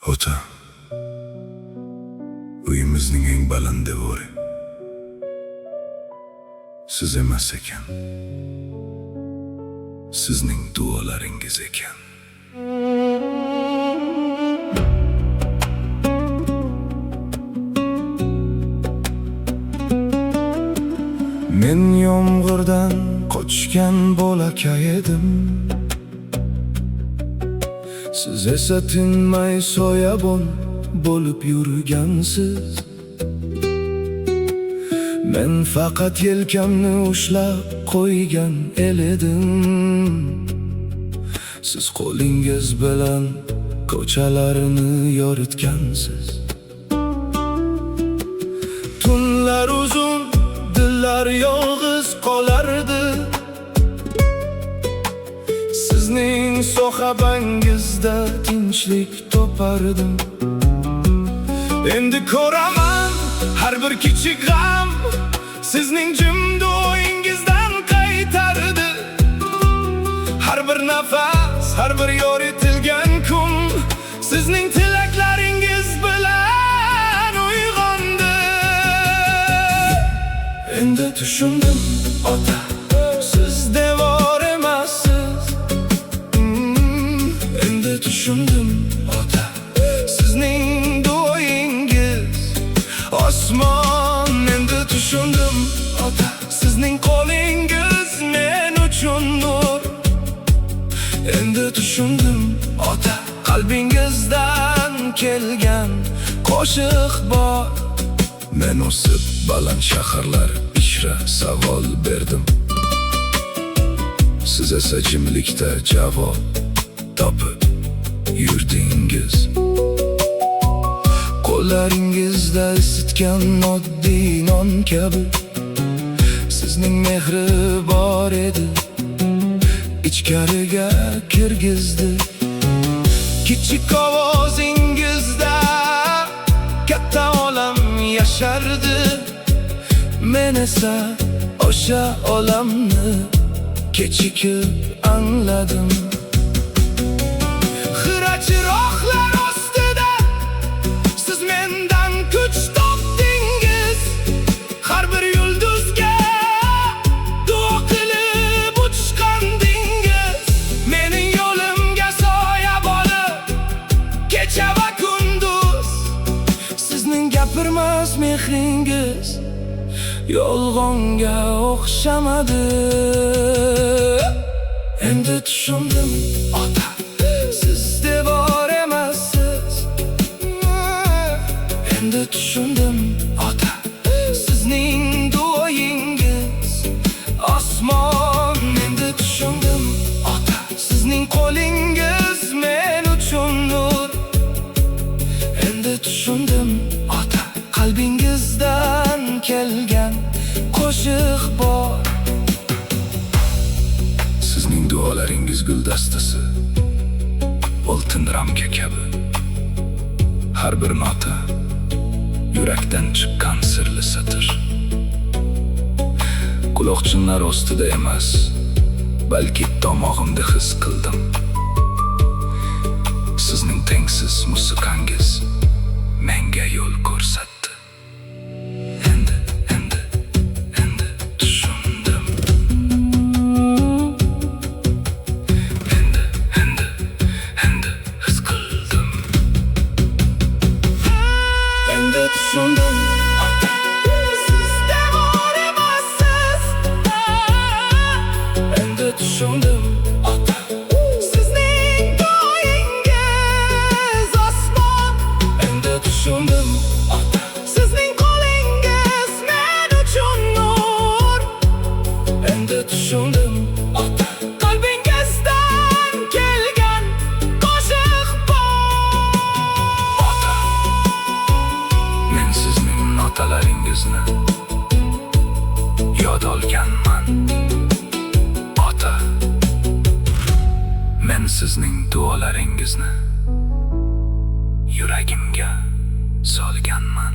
Ota, uyimizning eng baland devori siz emas ekan, sizning duolaringiz ekan. Men yomg'irdan qochgan bolakay edim, siz esa tinmay soyabon bo'lib yurgansiz. Men faqat yelkamni ushlab qo'ygan el edim, siz qo'lingiz bilan ko'chalarni yoritgansiz. Tunlar uzun, dillar yolg'iz qolardi, sizning sohabangizda tinchlik topardim. Endi ko'raman har bir kichik g'am sizning jim duoyingizdan qaytardi. Har bir nafas, har bir yoritilgan kun sizning tilaklaringiz bilan uyg'ondi. Endi tushundim ota, siz devor emassiz. Endi tushundim ota, sizning duoyingiz osmon. Endi tushundim ota, sizning qo'lingiz men uchun nur. Endi tushundim ota, qalbingizdan kelgan qo'shiq bor. Men o'sib baland shaharlar ichra savol berdim, siz esa jimlikda javob topib yurdingiz. Qo'llaringizda isitgan oddiy non kabi sizning mehri bor edi, ichkariga kirgizdi. Kichik ovozingizda katta olam yashardi. Men esa o'sha olamni kechikib angladim. Xira chiroqlar ostida siz mendan kuch topdingiz. Har bir yulduzga duo qilib uchqandingiz. Mening yo'limga soya bo'lib kecha va kunduz. Sizning gapirmas mehringiz yolg'onga o'xshamadi. Endi tushundim ota, siz devor emassiz. Endi tushundim ota, sizning duoyingiz osmon. Endi tushundim ota, sizning qo'lingiz men uchun nur. Endi tushundim ota, qalbingizdan kelgan qo'shiq bor. Sizning duolaringiz guldastasi oltin ramka kabi, har bir nota yurakdan chiqqan sirli satr. Quloqchinlar ostida emas, balki tomog'imda his qildim. Sizning tengsiz musiqangiz menga yo'l ko'rsatdi. Tushundim ota, siz devor emassiz. Endi tushundim ota, sizning duoyingiz osmon. Endi tushundim ota, sizning qo'lingiz men uchun nur. Endi tushundim ota, qalbingizdan kelgan qo'shiq bor. Ota, men sizning notalaringizni yod olganman. Ota, men sizning duolaringizni yuragimga solganman.